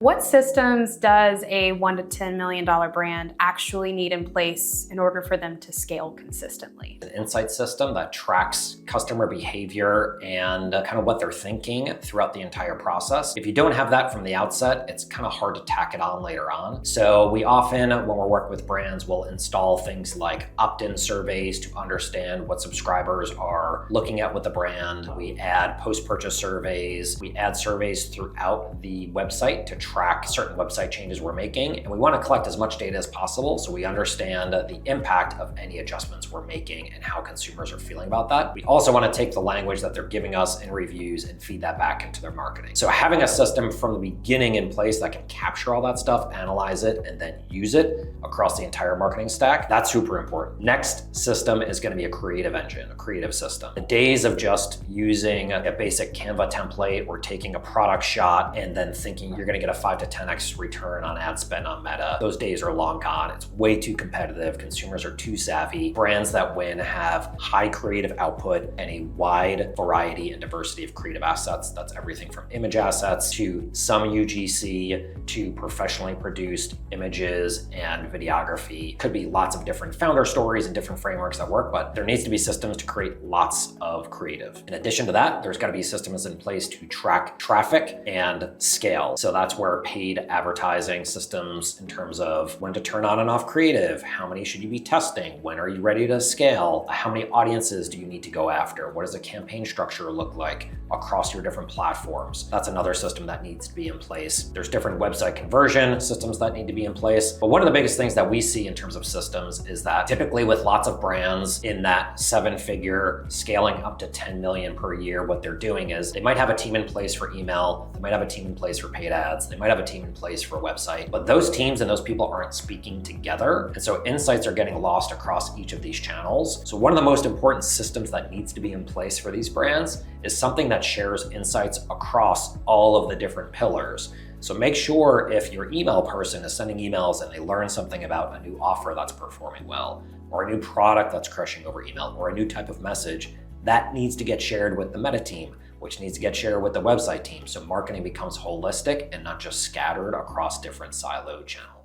What systems does a $1 to $10 million brand actually need in place in order for them to scale consistently? An insight system that tracks customer behavior and kind of what they're thinking throughout the entire process. If you don't have that from the outset, it's kind of hard to tack it on later on. So we often, when we're working with brands, will install things like opt-in surveys to understand what subscribers are looking at with the brand. We add post-purchase surveys. We add surveys throughout the website to track certain website changes we're making. And we want to collect as much data as possible so we understand the impact of any adjustments we're making and how consumers are feeling about that. We also want to take the language that they're giving us in reviews and feed that back into their marketing. So having a system from the beginning in place that can capture all that stuff, analyze it, and then use it across the entire marketing stack, that's super important. Next system is going to be a creative engine, a creative system. The days of just using a basic Canva template or taking a product shot and then thinking you're going to get a 5 to 10x return on ad spend on Meta, those days are long gone. It's way too competitive. Consumers are too savvy. Brands that win have high creative output and a wide variety and diversity of creative assets. That's everything from image assets to some UGC to professionally produced images and videography. Could be lots of different founder stories and different frameworks that work, but there needs to be systems to create lots of creative. In addition to that, there's got to be systems in place to track traffic and scale. So that's where paid advertising systems in terms of when to turn on and off creative, how many should you be testing, when are you ready to scale, how many audiences do you need to go after, what does a campaign structure look like across your different platforms. That's another system that needs to be in place. There's different website conversion systems that need to be in place. But one of the biggest things that we see in terms of systems is that typically with lots of brands in that 7-figure scaling up to 10 million per year, what they're doing is they might have a team in place for email, they might have a team in place for paid ads, they might have a team in place for a website, but those teams and those people aren't speaking together. And so insights are getting lost across each of these channels. So one of the most important systems that needs to be in place for these brands is something that shares insights across all of the different pillars. So make sure if your email person is sending emails and they learn something about a new offer that's performing well, or a new product that's crushing over email, or a new type of message, that needs to get shared with the Meta team, which needs to get shared with the website team. So marketing becomes holistic and not just scattered across different siloed channels.